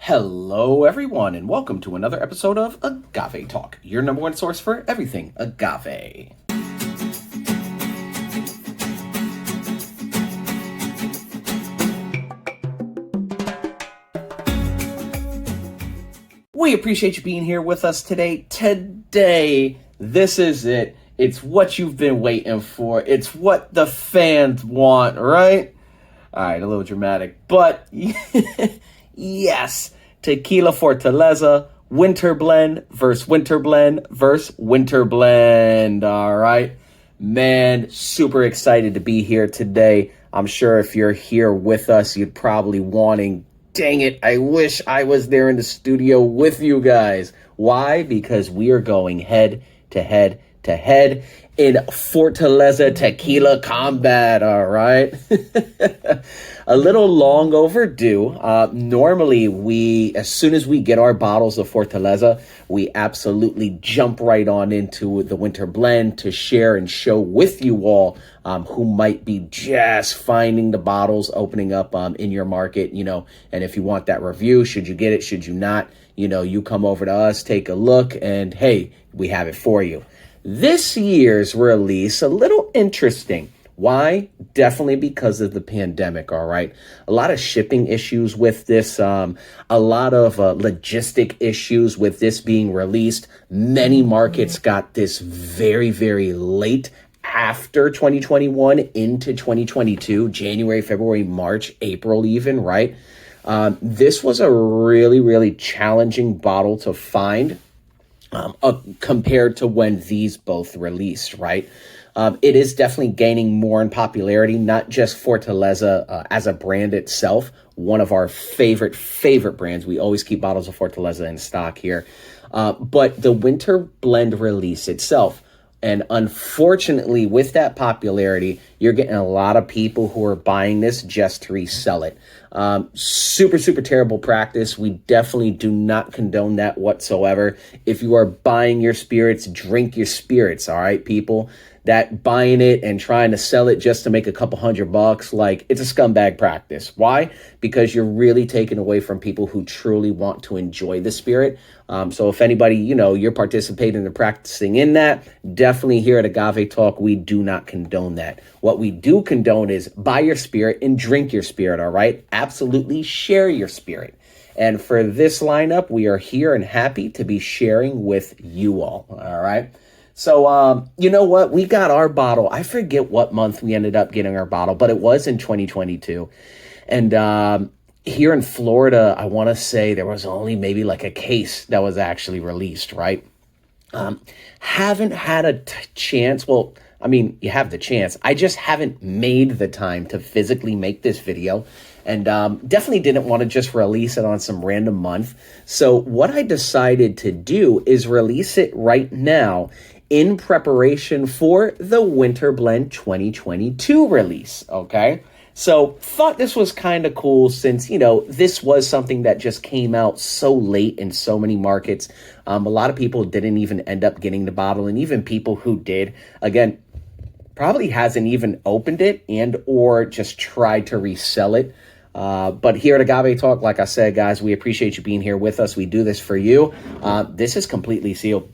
Hello, everyone, and welcome to another episode of Agave Talk, your number one source for everything agave. We appreciate you being here with us today. This is it. It's what you've been waiting for. It's what the fans want, right? All right, a little dramatic, but yes, tequila Fortaleza Winter Blend versus Winter Blend versus Winter Blend. All right, man, super excited to be here today. I'm sure if you're here with us, you're probably wanting, dang it, I wish I was there in the studio with you guys. Why? Because we are going head to head to head in Fortaleza tequila combat, all right? A little long overdue. Normally, as soon as we get our bottles of Fortaleza, we absolutely jump right on into the Winter Blend to share and show with you all who might be just finding the bottles opening up in your market, and if you want that review, should you get it, should you not, you come over to us, take a look, and hey, we have it for you. This year's release, a little interesting. Why? Definitely because of the pandemic, all right? A lot of shipping issues with this, a lot of logistic issues with this being released. Many markets got this very, very late after 2021 into 2022, January, February, March, April even, right? This was a really, really challenging bottle to find. Compared to when these both released, right? It is definitely gaining more in popularity, not just Fortaleza as a brand itself, one of our favorite brands. We always keep bottles of Fortaleza in stock here. But the Winter Blend release itself. And unfortunately, with that popularity, you're getting a lot of people who are buying this just to resell it. Super terrible practice. We definitely do not condone that whatsoever. If you are buying your spirits, drink your spirits, all right, people? That buying it and trying to sell it just to make a couple $100, like, it's a scumbag practice. Why? Because you're really taking away from people who truly want to enjoy the spirit. So if anybody, you're participating and practicing in that, definitely here at Agave Talk, we do not condone that. What we do condone is buy your spirit and drink your spirit, all right? Absolutely share your spirit. And for this lineup, we are here and happy to be sharing with you all right? So, you know what? We got our bottle. I forget what month we ended up getting our bottle, but it was in 2022. And here in Florida, I want to say there was only maybe like a case that was actually released, right? Haven't had a chance. Well, I mean, you have the chance. I just haven't made the time to physically make this video. And definitely didn't want to just release it on some random month. So what I decided to do is release it right now in preparation for the Winter Blend 2022 release, okay? So thought this was kind of cool since, this was something that just came out so late in so many markets. A lot of people didn't even end up getting the bottle, and even people who did, again, probably hasn't even opened it and or just tried to resell it. But here at Agave Talk, like I said, guys, we appreciate you being here with us. We do this for you. This is completely sealed.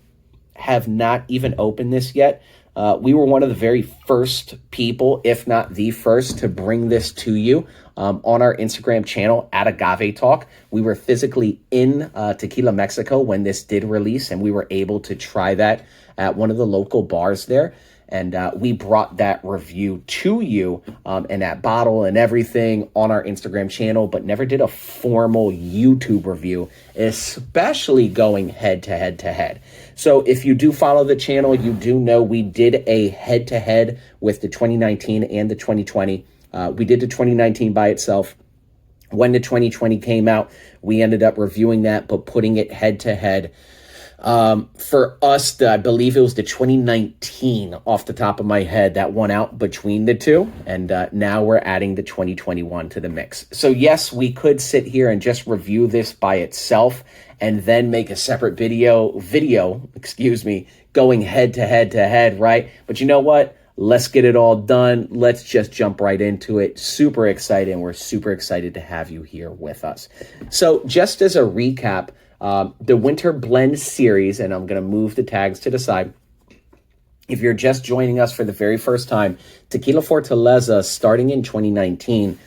Have not even opened this yet. We were one of the very first people, if not the first, to bring this to you on our Instagram channel at Agave Talk. We were physically in Tequila, Mexico when this did release, and we were able to try that at one of the local bars there. And we brought that review to you and that bottle and everything on our Instagram channel, but never did a formal YouTube review, especially going head to head to head. So if you do follow the channel, you do know we did a head to head with the 2019 and the 2020. We did the 2019 by itself. When the 2020 came out, we ended up reviewing that, but putting it head to head. For us, I believe it was the 2019 off the top of my head that won out between the two. And now we're adding the 2021 to the mix. So yes, we could sit here and just review this by itself and then make a separate video, going head to head to head, right? But you know what? let's get it all done. Let's just jump right into it. Super excited, and we're super excited to have you here with us. So just as a recap, the Winter Blend series, and I'm going to move the tags to the side. If you're just joining us for the very first time, Tequila Fortaleza, starting in 2019,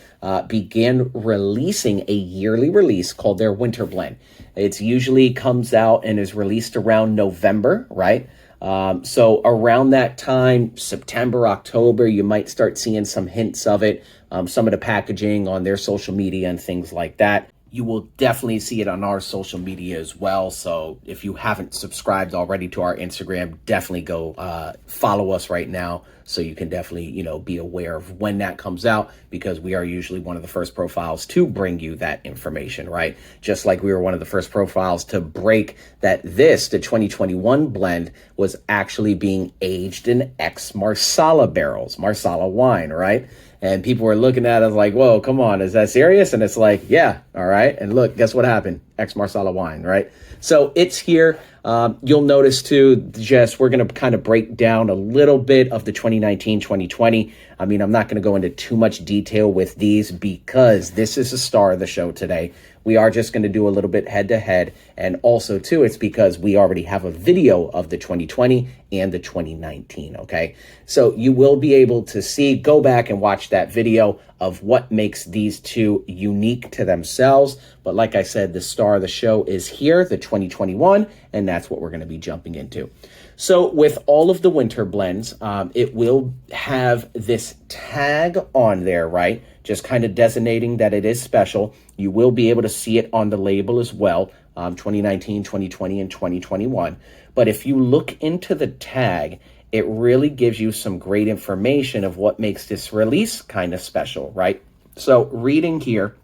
began releasing a yearly release called their Winter Blend. It usually comes out and is released around November, right? So around that time, September, October, you might start seeing some hints of it, some of the packaging on their social media and things like that. You will definitely see it on our social media as well. So if you haven't subscribed already to our Instagram, definitely go follow us right now so you can definitely, be aware of when that comes out, because we are usually one of the first profiles to bring you that information, right? Just like we were one of the first profiles to break that the 2021 blend was actually being aged in ex-Marsala barrels, Marsala wine, right? And people were looking at us like, whoa, come on, is that serious? And it's like, yeah, all right. And look, guess what happened? Ex-Marsala wine, right? So it's here. You'll notice too, we're going to kind of break down a little bit of the 2019, 2020. I mean, I'm not going to go into too much detail with these because this is the star of the show today. We are just going to do a little bit head to head. And also too, it's because we already have a video of the 2020 and the 2019. Okay. So you will be able to go back and watch that video of what makes these two unique to themselves. But like I said, the star of the show is here, the 2021, and that's what we're going to be jumping into. So with all of the winter blends, it will have this tag on there, right? Just kind of designating that it is special. You will be able to see it on the label as well, 2019, 2020, and 2021. But if you look into the tag, it really gives you some great information of what makes this release kind of special, right? So reading here,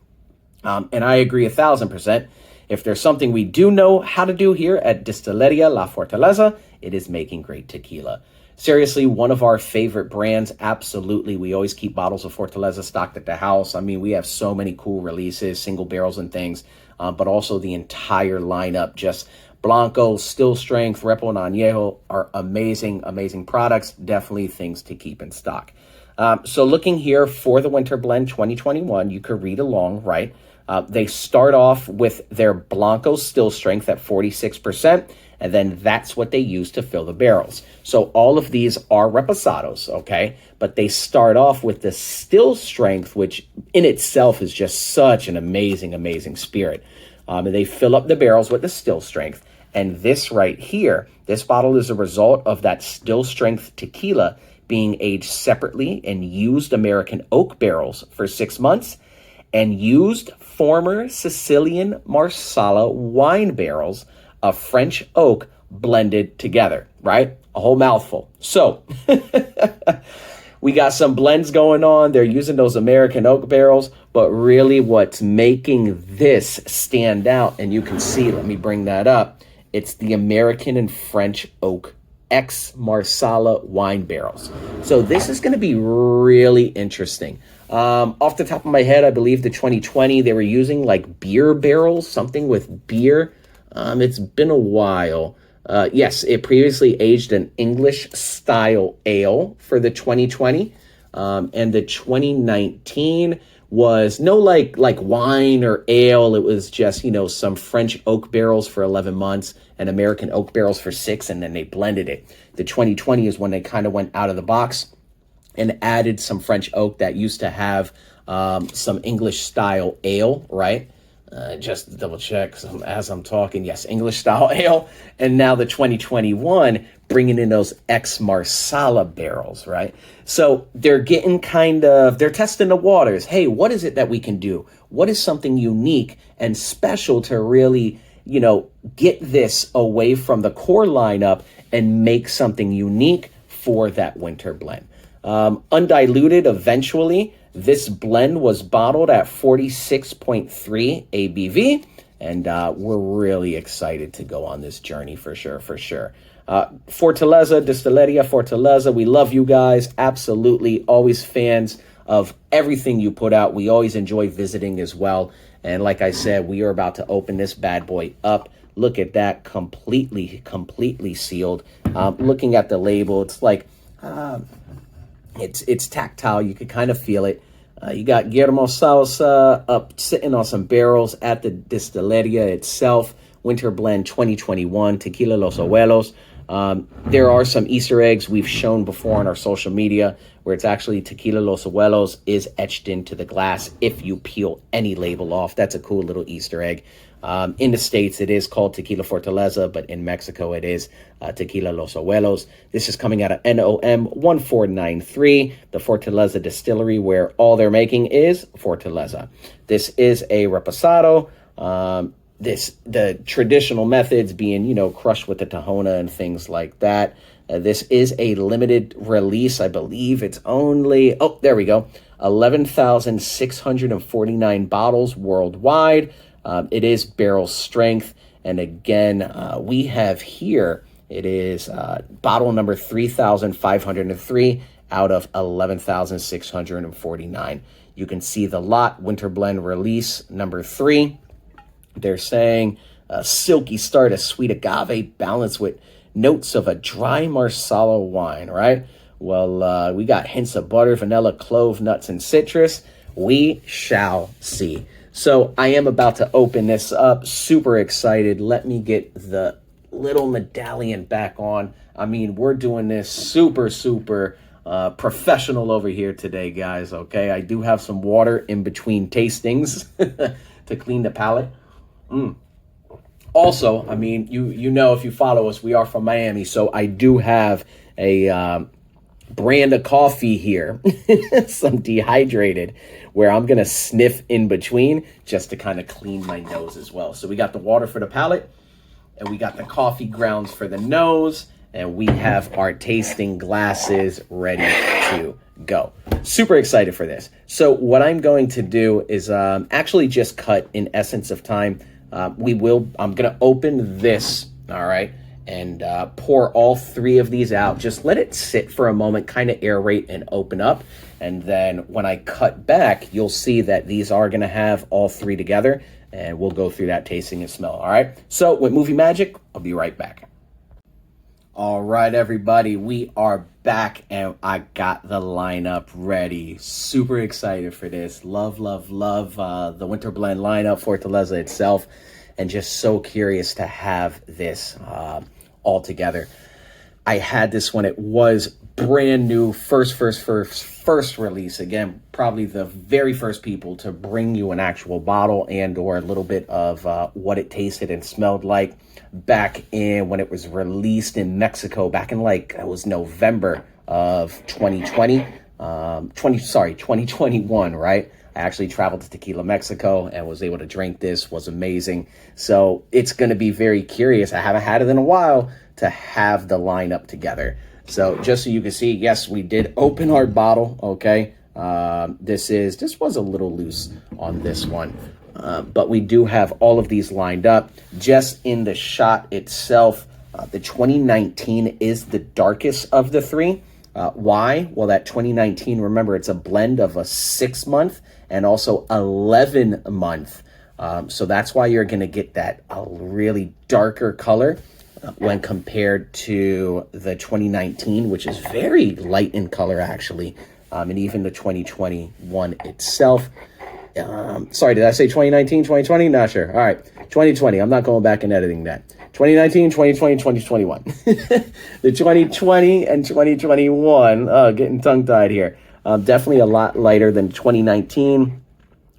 and I agree 1,000%, if there's something we do know how to do here at Distillería La Fortaleza, it is making great tequila. Seriously, one of our favorite brands, absolutely. We always keep bottles of Fortaleza stocked at the house. I mean, we have so many cool releases, single barrels and things, but also the entire lineup, just Blanco, Still Strength, Repo, and Añejo are amazing, amazing products. Definitely things to keep in stock. So looking here for the Winter Blend 2021, you could read along, right? They start off with their Blanco Still Strength at 46%, and then that's what they use to fill the barrels. So all of these are reposados, okay? But they start off with the Still Strength, which in itself is just such an amazing, amazing spirit. And they fill up the barrels with the Still Strength. And this right here, this bottle is a result of that Still Strength tequila being aged separately in used American oak barrels for 6 months and used former Sicilian Marsala wine barrels of French oak blended together, right? A whole mouthful. So we got some blends going on. They're using those American oak barrels, but really what's making this stand out, and you can see, let me bring that up, it's the American and French oak ex-Marsala wine barrels. So this is going to be really interesting. Off the top of my head, I believe the 2020, they were using like beer barrels, something with beer. It's been a while. Yes, it previously aged an English style ale for the 2020. And the 2019 was no like wine or ale. It was just, some French oak barrels for 11 months and American oak barrels for 6, and then they blended it. The 2020 is when they kind of went out of the box and added some French oak that used to have some English style ale, right? Just to double check as I'm talking. Yes, English style ale. And now the 2021 bringing in those ex-Marsala barrels, right? So they're getting they're testing the waters. Hey, what is it that we can do? What is something unique and special to really, get this away from the core lineup and make something unique for that winter blend? Undiluted eventually. This blend was bottled at 46.3 ABV, and we're really excited to go on this journey for sure. Fortaleza, Distillería Fortaleza, we love you guys. Absolutely. Always fans of everything you put out. We always enjoy visiting as well. And like I said, we are about to open this bad boy up. Look at that, completely sealed. Looking at the label, it's like... It's tactile. You can kind of feel it. You got Guillermo Salsa up sitting on some barrels at the distilleria itself. Winter Blend 2021, Tequila Los Abuelos. There are some Easter eggs we've shown before on our social media where it's actually Tequila Los Abuelos is etched into the glass if you peel any label off. That's a cool little Easter egg. In the States, it is called Tequila Fortaleza, but in Mexico, it is Tequila Los Abuelos. This is coming out of NOM 1493, the Fortaleza distillery, where all they're making is Fortaleza. This is a reposado. The traditional methods being, crushed with the tahona and things like that. This is a limited release. I believe it's only, there we go, 11,649 bottles worldwide. It is barrel strength. And again, we have here, it is bottle number 3,503 out of 11,649. You can see the lot, Winter Blend release number 3. They're saying a silky start, a sweet agave balanced with notes of a dry Marsala wine, right? Well, we got hints of butter, vanilla, clove, nuts, and citrus. We shall see. So I am about to open this up. Super excited. Let me get the little medallion back on. I mean, we're doing this super professional over here today, guys, okay? I do have some water in between tastings to clean the palate. Also, I mean, you know, if you follow us, we are from Miami, so I do have a brand of coffee here, some dehydrated, where I'm going to sniff in between just to kind of clean my nose as well. So we got the water for the palate, and we got the coffee grounds for the nose, and we have our tasting glasses ready to go. Super excited for this. So what I'm going to do is actually just cut in essence of time. I'm going to open this, all right, and pour all 3 of these out. Just let it sit for a moment, kind of aerate and open up. And then when I cut back, you'll see that these are going to have all 3 together, and we'll go through that tasting and smell, all right? So with Movie Magic, I'll be right back. All right, everybody, we are back, and I got the lineup ready. Super excited for this. Love the Winter Blend lineup, Fortaleza itself, and just so curious to have this all together. I had this when it was brand new, first release. Again, probably the very first people to bring you an actual bottle and or a little bit of what it tasted and smelled like back in when it was released in Mexico back in it was November of 2021, right? I actually traveled to Tequila, Mexico, and was able to drink this. Was amazing. So it's going to be very curious. I haven't had it in a while to have the lineup together. So just so you can see, yes, we did open our bottle, okay? This was a little loose on this one. But we do have all of these lined up. Just in the shot itself, the 2019 is the darkest of the 3. Why? Well, that 2019, remember, it's a blend of a 6-month and also 11-month. So that's why you're going to get that really darker color when compared to the 2019, which is very light in color, actually. And even the 2021 itself. Sorry, did I say 2019, 2020? Not sure. All right, 2020. I'm not going back and editing that. 2019, 2020, 2021. The 2020 and 2021, getting tongue-tied here. Definitely a lot lighter than 2019,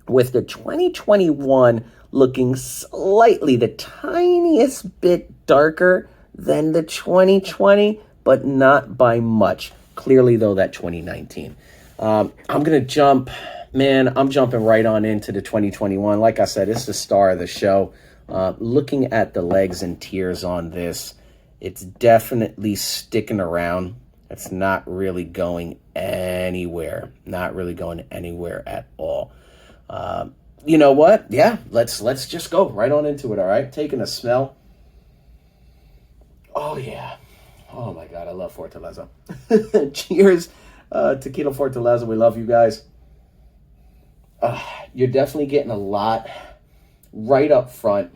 with the 2021 looking slightly the tiniest bit darker than the 2020, but not by much. Clearly, though, that 2019. I'm going to jump... Man, I'm jumping right on into the 2021. Like I said, it's the star of the show. Looking at the legs and tears on this, it's definitely sticking around. It's not really going anywhere. Not really going anywhere at all. You know what? Yeah, let's just go right on into it, all right? Taking a smell. Oh, yeah. Oh, my God, I love Fortaleza. Cheers, Tequila Fortaleza. We love you guys. You're definitely getting a lot right up front.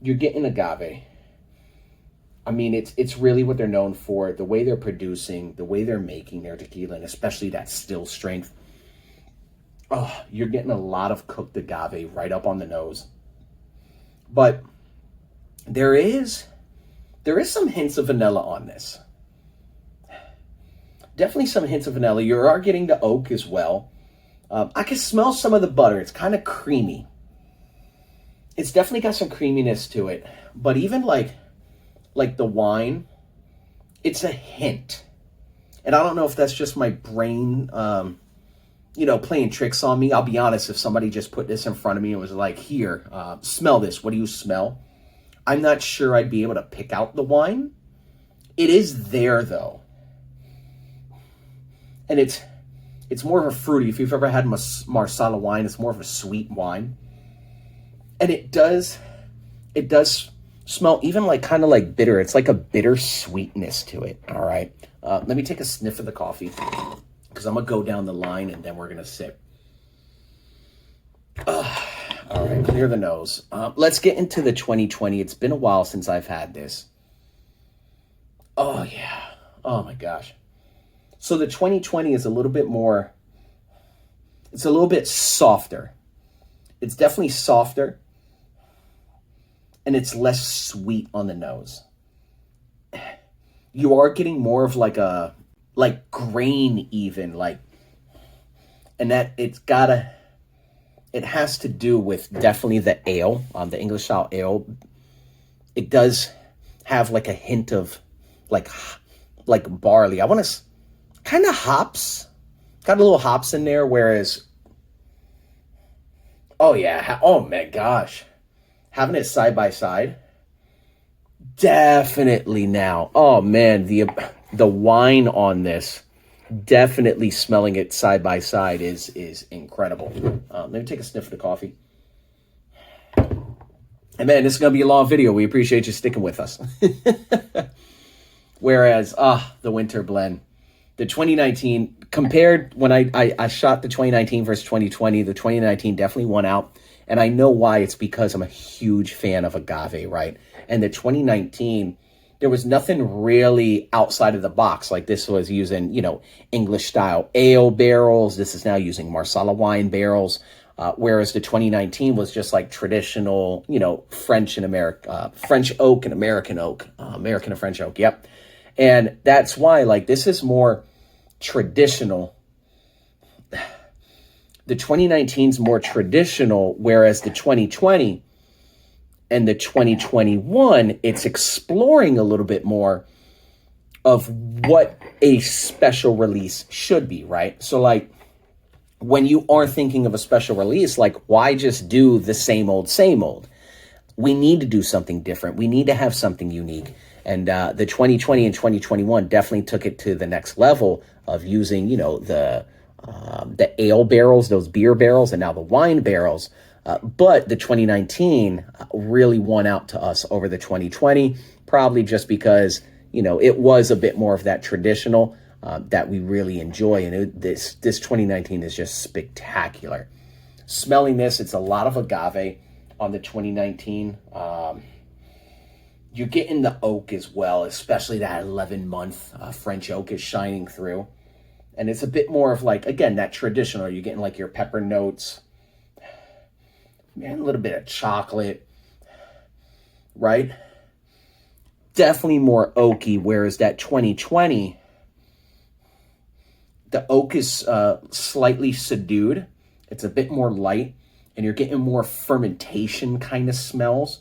You're getting agave. I mean, it's really what they're known for, the way they're producing, the way they're making their tequila, and especially that still strength. Oh, you're getting a lot of cooked agave right up on the nose. But there is some hints of vanilla on this. Definitely some hints of vanilla. You are getting the oak as well. I can smell some of the butter. It's kind of creamy. It's definitely got some creaminess to it. But even like the wine, it's a hint. And I don't know if that's just my brain, playing tricks on me. I'll be honest, if somebody just put this in front of me and was like, here, smell this. What do you smell? I'm not sure I'd be able to pick out the wine. It is there, though. And it's more of a fruity. If you've ever had Marsala wine, it's more of a sweet wine. And it does smell even like kind of like bitter. It's like a bitter sweetness to it. All right. Let me take a sniff of the coffee because I'm going to go down the line and then we're going to sip. All right. Clear the nose. Let's get into the 2020. It's been a while since I've had this. Oh, yeah. Oh, my gosh. So the 2020 is a little bit more, it's a little bit softer. It's definitely softer. And it's less sweet on the nose. You are getting more of like grain even, and that it has to do with definitely the ale, the English style ale. It does have like a hint of like barley. I want to kind of hops, got a little hops in there. Whereas, oh yeah, oh my gosh. Having it side by side, definitely now. Oh man, the wine on this, definitely smelling it side by side is incredible. Let me take a sniff of the coffee. And man, this is gonna be a long video. We appreciate you sticking with us. Whereas, the winter blend, the 2019 compared when I shot the 2019 versus 2020, the 2019 definitely won out. And I know why. It's because I'm a huge fan of agave, right? And the 2019, there was nothing really outside of the box. Like this was using, English style ale barrels. This is now using Marsala wine barrels. Whereas the 2019 was just like traditional, French and French oak and American oak, American and French oak. Yep. And that's why, this is more traditional. The 2019 is more traditional, whereas the 2020 and the 2021, it's exploring a little bit more of what a special release should be, right? So when you are thinking of a special release, why just do the same old, same old? We need to do something different. We need to have something unique. And the 2020 and 2021 definitely took it to the next level of using, the ale barrels, those beer barrels, and now the wine barrels. But the 2019 really won out to us over the 2020, probably just because, it was a bit more of that traditional that we really enjoy. And this 2019 is just spectacular. Smelling this, it's a lot of agave on the 2019. You're getting the oak as well, especially that 11-month French oak is shining through. And it's a bit more of again, that traditional. You're getting your pepper notes, man, a little bit of chocolate, right? Definitely more oaky, whereas that 2020, the oak is slightly subdued. It's a bit more light, and you're getting more fermentation kind of smells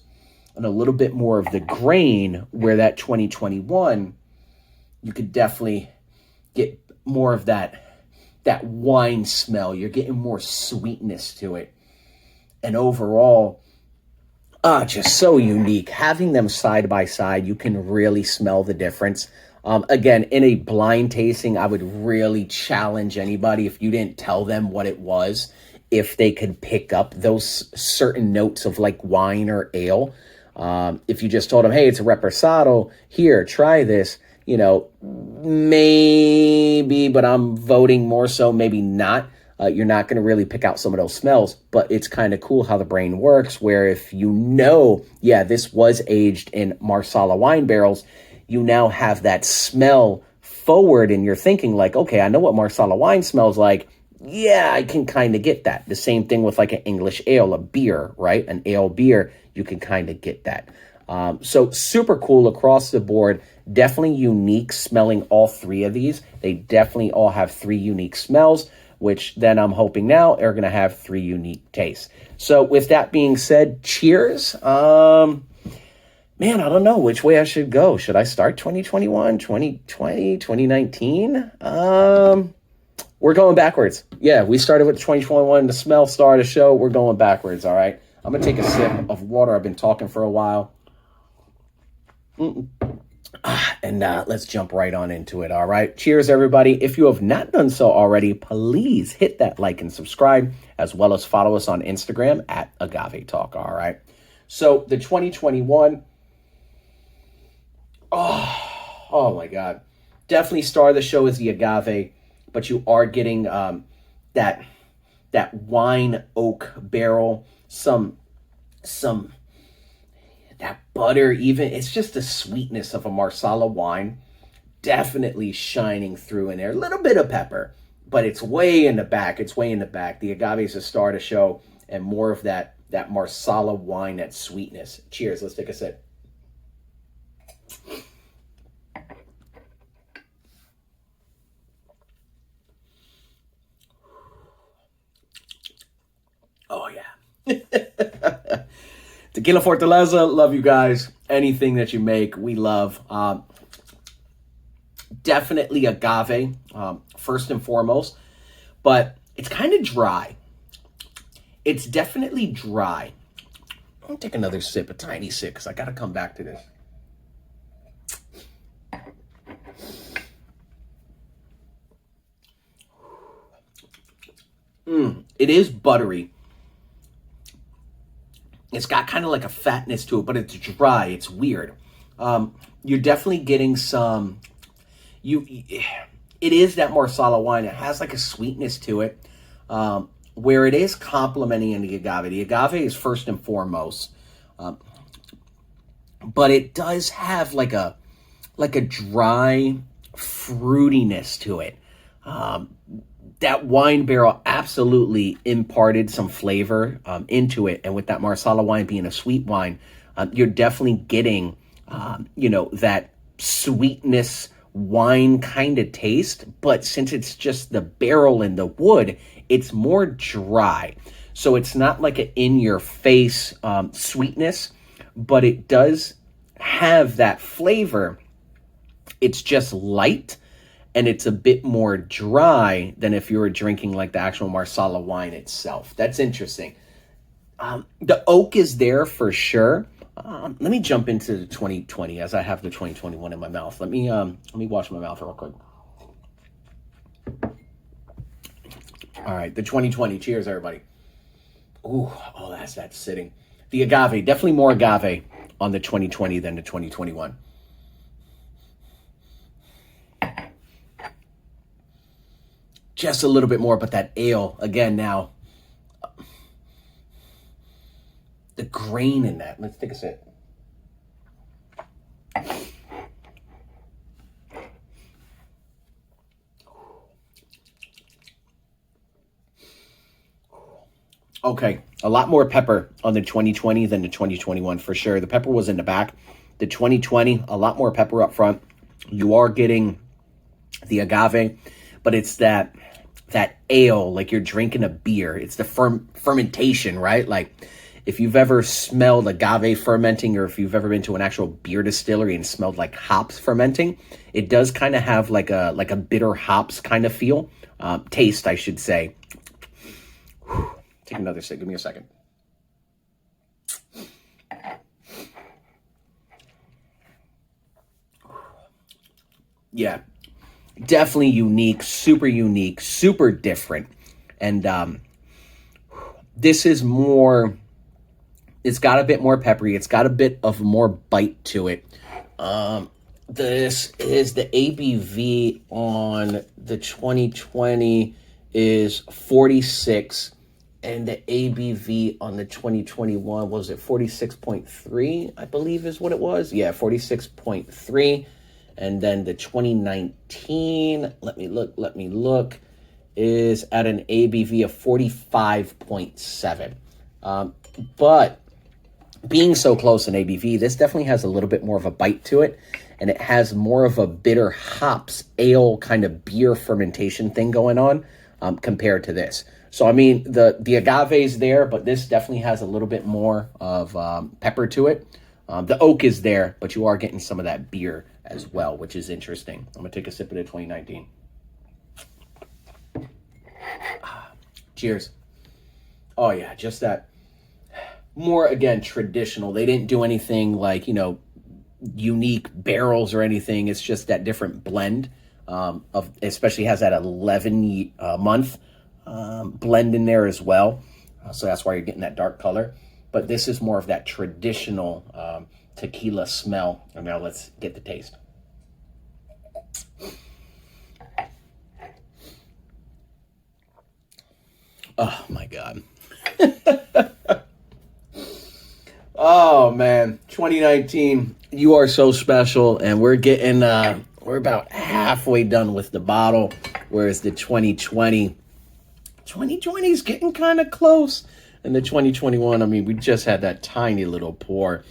and a little bit more of the grain, where that 2021, you could definitely get more of that wine smell. You're getting more sweetness to it. And overall, just so unique. Having them side by side, you can really smell the difference. Again, in a blind tasting, I would really challenge anybody, if you didn't tell them what it was, if they could pick up those certain notes of wine or ale. If you just told them, hey, it's a reposado, here, try this, maybe, but I'm voting more so maybe not. you're not going to really pick out some of those smells. But it's kind of cool how the brain works, where if you know, yeah, this was aged in Marsala wine barrels, you now have that smell forward and you're thinking like, okay, I know what Marsala wine smells like. Yeah, I can kind of get that. The same thing with like an English ale, a beer, right? An ale beer, you can kind of get that. So super cool across the board. Definitely unique smelling all three of these. They definitely all have three unique smells, which then I'm hoping now are going to have three unique tastes. So with that being said, cheers. Man, I don't know which way I should go. Should I start 2021, 2020, 2019? We're going backwards. Yeah, we started with 2021. The smell started to show. We're going backwards, all right? I'm going to take a sip of water. I've been talking for a while. And let's jump right on into it, all right? Cheers, everybody. If you have not done so already, please hit that like and subscribe, as well as follow us on Instagram at Agave Talk, all right? So the 2021... Oh my God. Definitely star of the show is the Agave, but you are getting that wine oak barrel, some that butter even. It's just the sweetness of a Marsala wine definitely shining through in there. A little bit of pepper, but it's way in the back. It's way in the back. The Agave is a star of the show, and more of that Marsala wine, that sweetness. Cheers. Let's take a sip. Oh, yeah. Tequila Fortaleza, love you guys. Anything that you make, we love. Definitely agave, first and foremost. But it's kind of dry. It's definitely dry. I'll take another sip, a tiny sip, because I got to come back to this. It is buttery. It's got kind of like a fatness to it, but it's dry. It's weird. You're definitely getting some... It is that Marsala wine. It has like a sweetness to it, where it is complementing in the agave. The agave is first and foremost, but it does have like a dry fruitiness to it. That wine barrel absolutely imparted some flavor into it. And with that Marsala wine being a sweet wine, you're definitely getting, that sweetness wine kind of taste. But since it's just the barrel and the wood, it's more dry. So it's not like an in-your-face sweetness, but it does have that flavor. It's just light. And it's a bit more dry than if you were drinking like the actual Marsala wine itself. That's interesting. The oak is there for sure. Let me jump into the 2020 as I have the 2021 in my mouth. Let me wash my mouth real quick. All right, the 2020. Cheers, everybody. Ooh, oh, that's sitting. The agave, definitely more agave on the 2020 than the 2021. Just a little bit more, but that ale, again, now, the grain in that. Let's take a sip. Okay, a lot more pepper on the 2020 than the 2021 for sure. The pepper was in the back. The 2020, a lot more pepper up front. You are getting the agave, but it's that ale, like you're drinking a beer. It's the fermentation, right? Like if you've ever smelled agave fermenting, or if you've ever been to an actual beer distillery and smelled like hops fermenting, it does kind of have like a bitter hops kind of feel, taste, I should say. Whew. Take another sip. Give me a second. Yeah. Definitely unique, super different. And this is more, it's got a bit more peppery. It's got a bit of more bite to it. This is the ABV on the 2020 is 46, and the ABV on the 2021 was it 46.3, I believe is what it was. Yeah, 46.3. And then the 2019, let me look, is at an ABV of 45.7. But being so close in ABV, this definitely has a little bit more of a bite to it, and it has more of a bitter hops, ale kind of beer fermentation thing going on compared to this. So, I mean, the agave is there, but this definitely has a little bit more of pepper to it. The oak is there, but you are getting some of that beer as well, which is interesting. I'm going to take a sip of the 2019. Cheers. Oh, yeah, just that more, again, traditional. They didn't do anything like, you know, unique barrels or anything. It's just that different blend of, especially has that 11 month blend in there as well. So that's why you're getting that dark color. But this is more of that traditional tequila smell. And now let's get the taste. Oh my God. Oh man, 2019, you are so special, and we're getting we're about halfway done with the bottle, whereas the 2020 is getting kind of close, and the 2021, I mean, we just had that tiny little pour.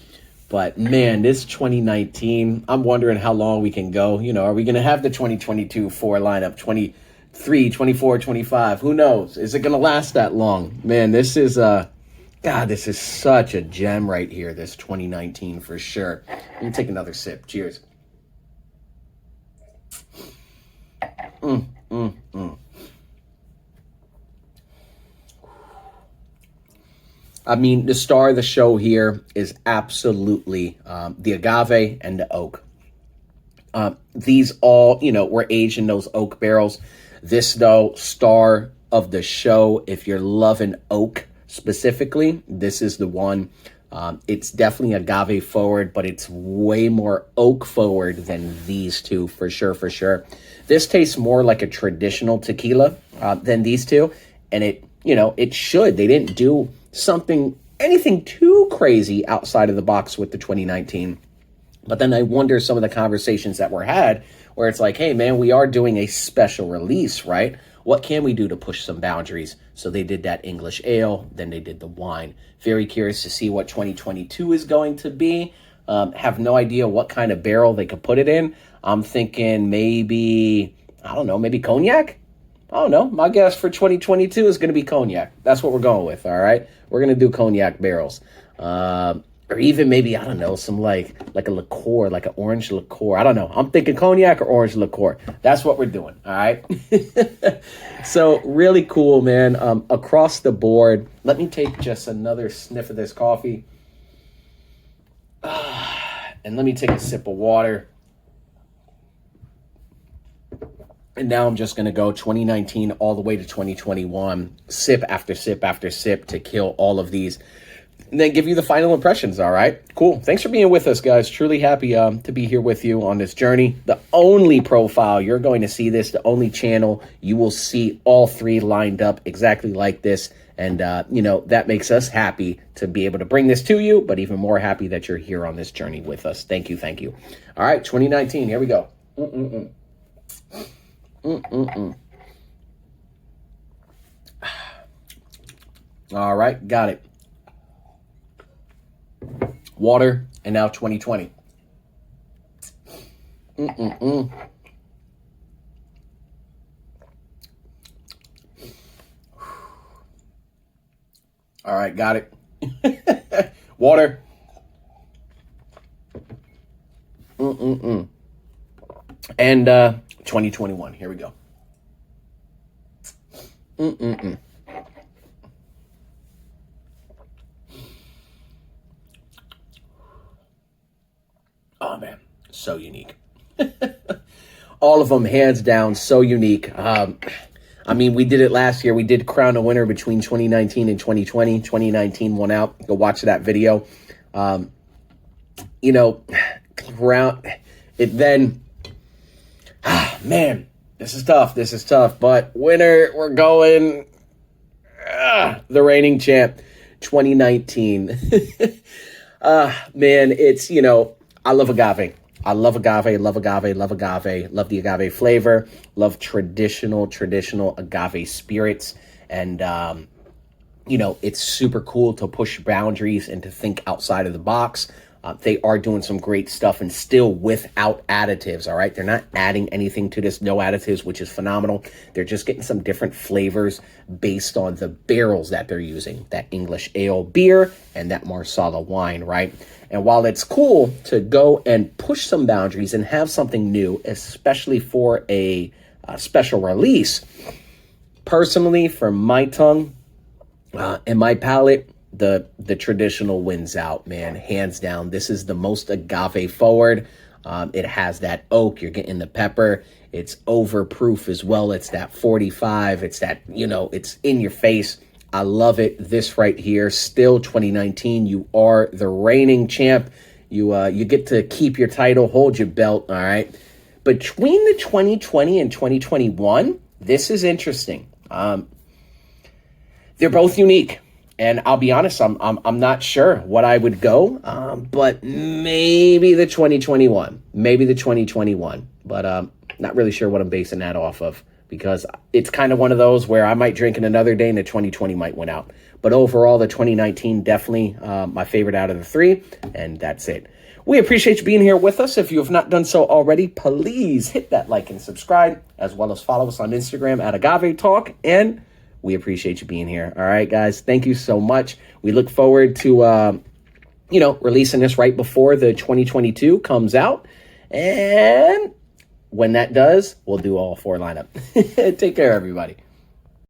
But man, this 2019, I'm wondering how long we can go. You know, are we going to have the 2022 4 lineup, 23, 24, 25? Who knows? Is it going to last that long? Man, this is God, this is such a gem right here, this 2019 for sure. Let me take another sip. Cheers. I mean, the star of the show here is absolutely the agave and the oak. These all, you know, were aged in those oak barrels. This, though, star of the show, if you're loving oak specifically, this is the one. It's definitely agave forward, but it's way more oak forward than these two, for sure, for sure. This tastes more like a traditional tequila than these two, and it, you know, it should. They didn't do anything too crazy outside of the box with the 2019. But then I wonder some of the conversations that were had where it's like, hey, man, we are doing a special release, right? What can we do to push some boundaries? So they did that English ale, then they did the wine. Very curious to see what 2022 is going to be. Have no idea what kind of barrel they could put it in. I'm thinking maybe, I don't know, maybe cognac? I don't know. My guess for 2022 is going to be cognac. That's what we're going with, all right? We're going to do cognac barrels. Or even maybe, I don't know, some like a liqueur, like an orange liqueur. I don't know. I'm thinking cognac or orange liqueur. That's what we're doing, all right? So really cool, man. Across the board. Let me take just another sniff of this coffee. And let me take a sip of water. And now I'm just going to go 2019 all the way to 2021, sip after sip after sip to kill all of these. And then give you the final impressions, all right? Cool. Thanks for being with us, guys. Truly happy to be here with you on this journey. The only profile you're going to see this, the only channel you will see all three lined up exactly like this. And, you know, that makes us happy to be able to bring this to you, but even more happy that you're here on this journey with us. Thank you. Thank you. All right, 2019. Here we go. All right, got it. Water, and now 2020. All right, got it. Water. And 2021. Here we go. Oh, man. So unique. All of them, hands down, so unique. I mean, we did it last year. We did crown a winner between 2019 and 2020. 2019 won out. Go watch that video. You know, crown it then. Man, This is tough. This is tough. But winner, we're going the reigning champ, 2019. Man, it's, you know, I love agave. I love agave, love agave, love agave, love the agave flavor, love traditional agave spirits. And, you know, it's super cool to push boundaries and to think outside of the box. They are doing some great stuff and still without additives, all right? They're not adding anything to this, no additives, which is phenomenal. They're just getting some different flavors based on the barrels that they're using, that English ale beer and that Marsala wine, right? And while it's cool to go and push some boundaries and have something new, especially for a special release, personally, for my tongue and my palate, the traditional wins out, man, hands down. This is the most agave forward. It has that oak, you're getting the pepper. It's overproof as well. It's that 45. It's that, you know, it's in your face. I love it. This right here, still 2019. You are the reigning champ. You get to keep your title, hold your belt, all right? Between the 2020 and 2021, this is interesting. They're both unique. And I'll be honest, I'm not sure what I would go, but maybe the 2021, but not really sure what I'm basing that off of, because it's kind of one of those where I might drink it another day and the 2020 might win out. But overall, the 2019 definitely my favorite out of the three, and that's it. We appreciate you being here with us. If you have not done so already, please hit that like and subscribe, as well as follow us on Instagram at Agave Talk, and we appreciate you being here. All right, guys. Thank you so much. We look forward to, you know, releasing this right before the 2022 comes out. And when that does, we'll do all four lineup. Take care, everybody.